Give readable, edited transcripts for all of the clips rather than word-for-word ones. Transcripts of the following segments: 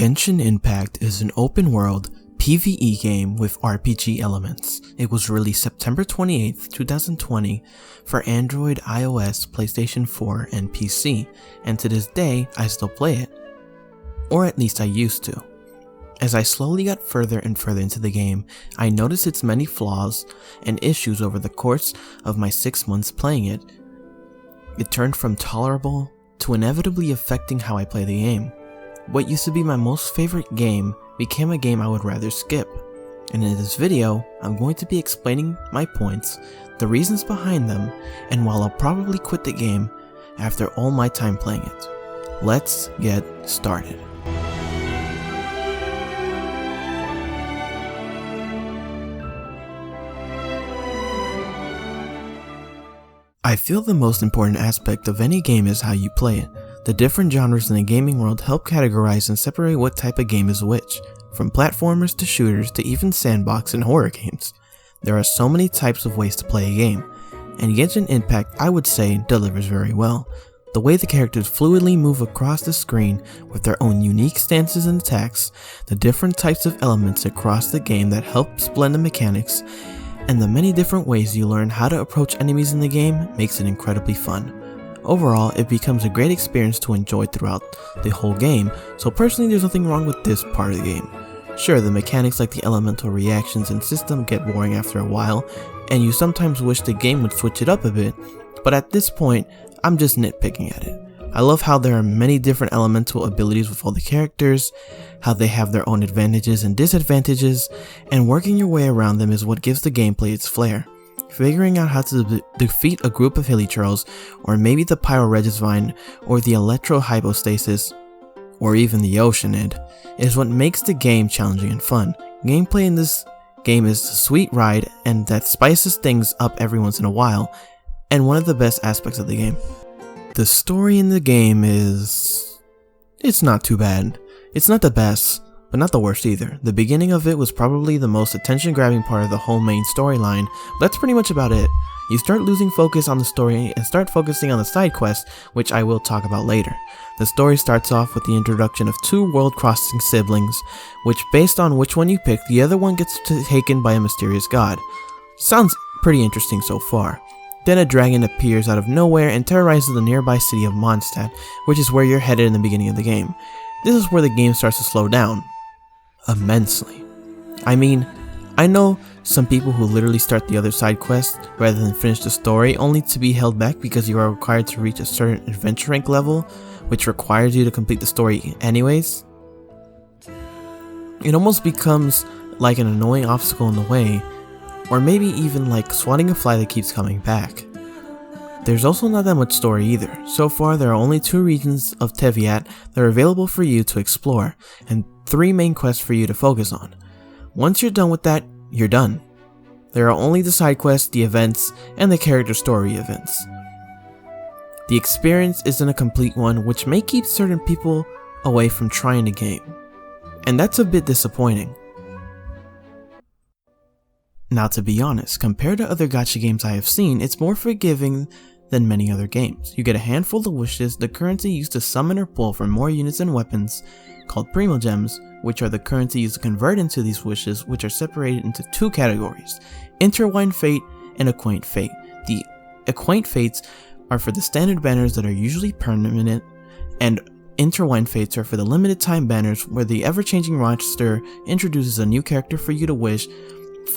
Genshin Impact is an open-world PvE game with RPG elements. It was released September 28, 2020 for Android, iOS, PlayStation 4, and PC, and to this day I still play it. Or at least I used to. As I slowly got further and further into the game, I noticed its many flaws and issues over the course of my 6 months playing it. It turned from tolerable to inevitably affecting how I play the game. What used to be my most favorite game became a game I would rather skip. And in this video, I'm going to be explaining my points, the reasons behind them, and while I'll probably quit the game after all my time playing it. Let's get started. I feel the most important aspect of any game is how you play it. The different genres in the gaming world help categorize and separate what type of game is which, from platformers to shooters to even sandbox and horror games. There are so many types of ways to play a game, and Genshin Impact, I would say, delivers very well. The way the characters fluidly move across the screen with their own unique stances and attacks, the different types of elements across the game that helps blend the mechanics, and the many different ways you learn how to approach enemies in the game makes it incredibly fun. Overall, it becomes a great experience to enjoy throughout the whole game, so personally there's nothing wrong with this part of the game. Sure, the mechanics like the elemental reactions and system get boring after a while, and you sometimes wish the game would switch it up a bit, but at this point, I'm just nitpicking at it. I love how there are many different elemental abilities with all the characters, how they have their own advantages and disadvantages, and working your way around them is what gives the gameplay its flair. Figuring out how to defeat a group of Hilichurls, or maybe the Pyroregisvine, or the Electro-Hypostasis, or even the Oceanid, is what makes the game challenging and fun. Gameplay in this game is a sweet ride, and that spices things up every once in a while, and one of the best aspects of the game. The story in the game it's not too bad. It's not the best, but not the worst either. The beginning of it was probably the most attention-grabbing part of the whole main storyline, but that's pretty much about it. You start losing focus on the story and start focusing on the side quest, which I will talk about later. The story starts off with the introduction of two world-crossing siblings, which based on which one you pick, the other one gets taken by a mysterious god. Sounds pretty interesting so far. Then a dragon appears out of nowhere and terrorizes the nearby city of Mondstadt, which is where you're headed in the beginning of the game. This is where the game starts to slow down. Immensely. I mean, I know some people who literally start the other side quest rather than finish the story only to be held back because you are required to reach a certain adventure rank level, which requires you to complete the story anyways. It almost becomes like an annoying obstacle in the way, or maybe even like swatting a fly that keeps coming back. There's also not that much story either. So far there are only 2 regions of Teviat that are available for you to explore, and 3 main quests for you to focus on. Once you're done with that, you're done. There are only the side quests, the events, and the character story events. The experience isn't a complete one, which may keep certain people away from trying the game, and that's a bit disappointing. Now to be honest, compared to other gacha games I have seen, it's more forgiving than many other games. You get a handful of wishes, the currency used to summon or pull for more units and weapons, called primogems, which are the currency used to convert into these wishes, which are separated into 2 categories, Intertwined Fate and Acquaint Fate. The Acquaint Fates are for the standard banners that are usually permanent, and Intertwined Fates are for the limited time banners where the ever-changing roster introduces a new character for you to wish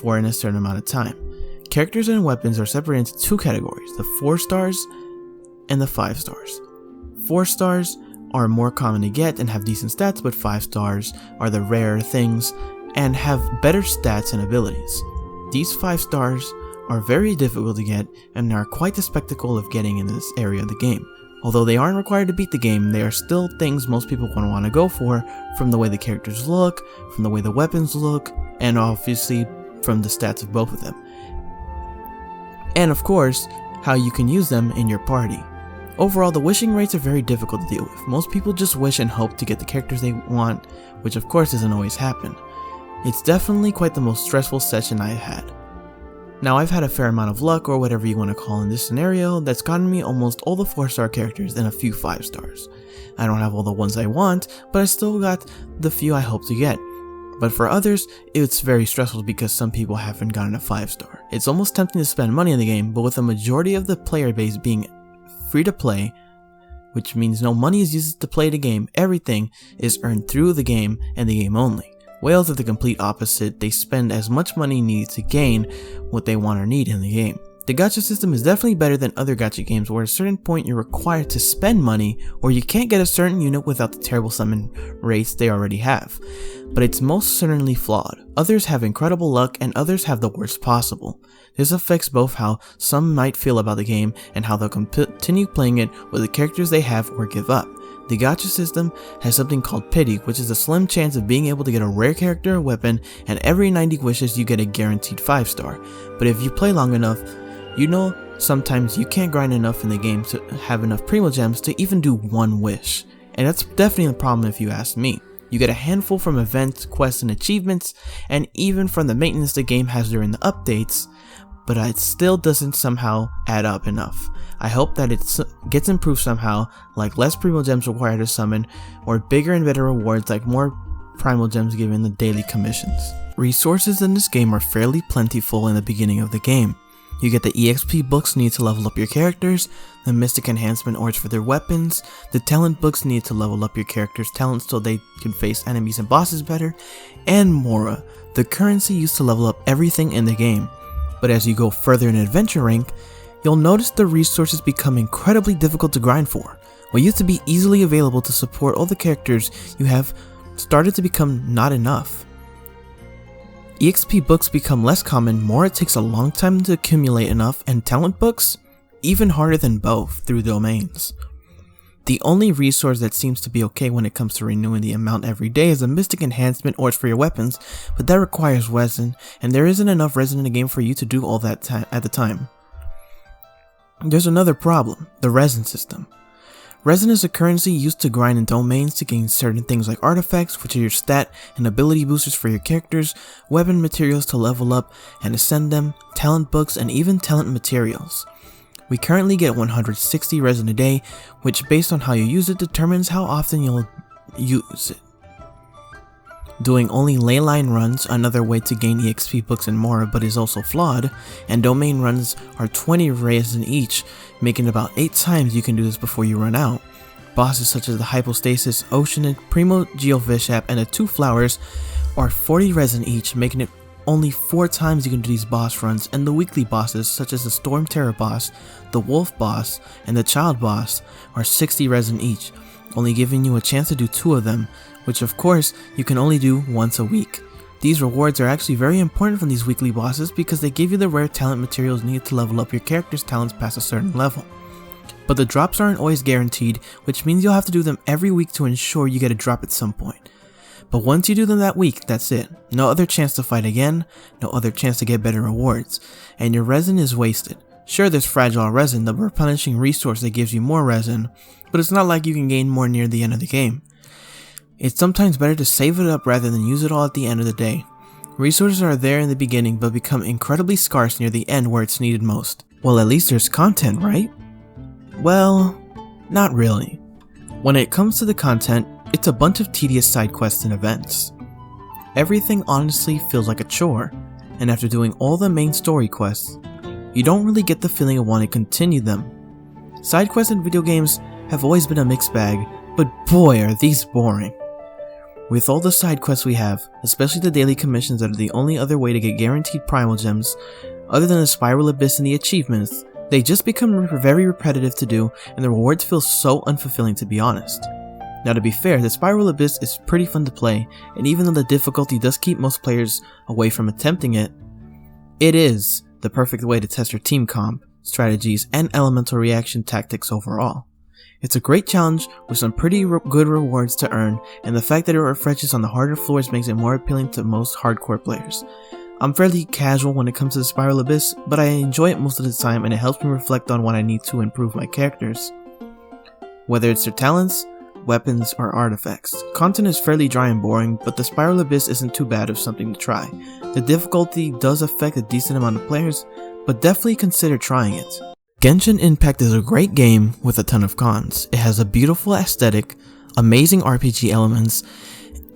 for in a certain amount of time. Characters and weapons are separated into 2 categories, the 4 stars and the 5 stars. 4 stars are more common to get and have decent stats, but 5 stars are the rarer things and have better stats and abilities. These 5 stars are very difficult to get and are quite the spectacle of getting in this area of the game. Although they aren't required to beat the game, they are still things most people want to go for, from the way the characters look, from the way the weapons look, and obviously from the stats of both of them. And of course, how you can use them in your party. Overall, the wishing rates are very difficult to deal with. Most people just wish and hope to get the characters they want, which of course doesn't always happen. It's definitely quite the most stressful session I've had. Now I've had a fair amount of luck, or whatever you want to call in this scenario, that's gotten me almost all the 4-star characters and a few 5 stars. I don't have all the ones I want, but I still got the few I hope to get. But for others, it's very stressful because some people haven't gotten a 5-star. It's almost tempting to spend money on the game, but with the majority of the player base being free to play, which means no money is used to play the game, everything is earned through the game and the game only. Whales are the complete opposite. They spend as much money needed to gain what they want or need in the game. The gacha system is definitely better than other gacha games where at a certain point you're required to spend money or you can't get a certain unit without the terrible summon rates they already have. But it's most certainly flawed. Others have incredible luck and others have the worst possible. This affects both how some might feel about the game and how they'll continue playing it with the characters they have or give up. The gacha system has something called pity, which is a slim chance of being able to get a rare character or weapon, and every 90 wishes you get a guaranteed 5-star. But if you play long enough, you know sometimes you can't grind enough in the game to have enough primo gems to even do one wish. And that's definitely a problem if you ask me. You get a handful from events, quests, and achievements, and even from the maintenance the game has during the updates, but it still doesn't somehow add up enough. I hope that it gets improved somehow, like less primo gems required to summon, or bigger and better rewards like more primal gems given the daily commissions. Resources in this game are fairly plentiful in the beginning of the game. You get the EXP books needed to level up your characters, the mystic enhancement ores for their weapons, the talent books needed to level up your character's talents so they can face enemies and bosses better, and more, the currency used to level up everything in the game. But as you go further in adventure rank, you'll notice the resources become incredibly difficult to grind for. What used to be easily available to support all the characters you have started to become not enough. EXP books become less common, more it takes a long time to accumulate enough, and talent books, even harder than both through domains. The only resource that seems to be okay when it comes to renewing the amount every day is a mystic enhancement ores for your weapons, but that requires resin, and there isn't enough resin in the game for you to do all that at the time. There's another problem, the resin system. Resin is a currency used to grind in domains to gain certain things like artifacts, which are your stat and ability boosters for your characters, weapon materials to level up and ascend them, talent books, and even talent materials. We currently get 160 resin a day, which based on how you use it determines how often you'll use it. Doing only leyline runs, another way to gain EXP books and more, but is also flawed, and domain runs are 20 resin each, making about 8 times you can do this before you run out. Bosses such as the Hypostasis, Oceanid, Primo Geovishap, and the 2 Flowers are 40 resin each, making it only 4 times you can do these boss runs, and the weekly bosses such as the Storm Terror boss, the Wolf boss, and the Child boss are 60 resin each, only giving you a chance to do 2 of them, which of course you can only do once a week. These rewards are actually very important from these weekly bosses because they give you the rare talent materials needed to level up your character's talents past a certain level. But the drops aren't always guaranteed, which means you'll have to do them every week to ensure you get a drop at some point. But once you do them that week, that's it. No other chance to fight again, no other chance to get better rewards, and your resin is wasted. Sure, there's fragile resin, the replenishing resource that gives you more resin, but it's not like you can gain more near the end of the game. It's sometimes better to save it up rather than use it all at the end of the day. Resources are there in the beginning but become incredibly scarce near the end where it's needed most. Well, at least there's content, right? Well, not really. When it comes to the content, it's a bunch of tedious side quests and events. Everything honestly feels like a chore, and after doing all the main story quests, you don't really get the feeling of wanting to continue them. Side quests in video games have always been a mixed bag, but boy are these boring. With all the side quests we have, especially the daily commissions that are the only other way to get guaranteed primal gems, other than the Spiral Abyss and the achievements, they just become very repetitive to do and the rewards feel so unfulfilling to be honest. Now to be fair, the Spiral Abyss is pretty fun to play, and even though the difficulty does keep most players away from attempting it, it is the perfect way to test your team comp, strategies, and elemental reaction tactics overall. It's a great challenge with some pretty good rewards to earn, and the fact that it refreshes on the harder floors makes it more appealing to most hardcore players. I'm fairly casual when it comes to the Spiral Abyss, but I enjoy it most of the time and it helps me reflect on what I need to improve my characters. Whether it's their talents, weapons, or artifacts. Content is fairly dry and boring, but the Spiral Abyss isn't too bad of something to try. The difficulty does affect a decent amount of players, but definitely consider trying it. Genshin Impact is a great game with a ton of cons. It has a beautiful aesthetic, amazing RPG elements,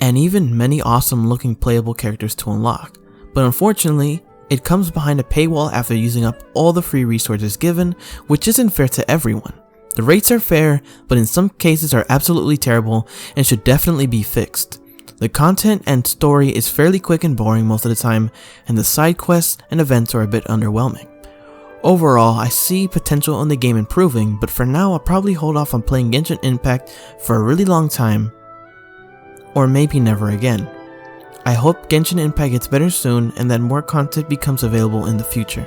and even many awesome looking playable characters to unlock. But unfortunately, it comes behind a paywall after using up all the free resources given, which isn't fair to everyone. The rates are fair, but in some cases are absolutely terrible and should definitely be fixed. The content and story is fairly quick and boring most of the time, and the side quests and events are a bit underwhelming. Overall, I see potential in the game improving, but for now I'll probably hold off on playing Genshin Impact for a really long time, or maybe never again. I hope Genshin Impact gets better soon and that more content becomes available in the future.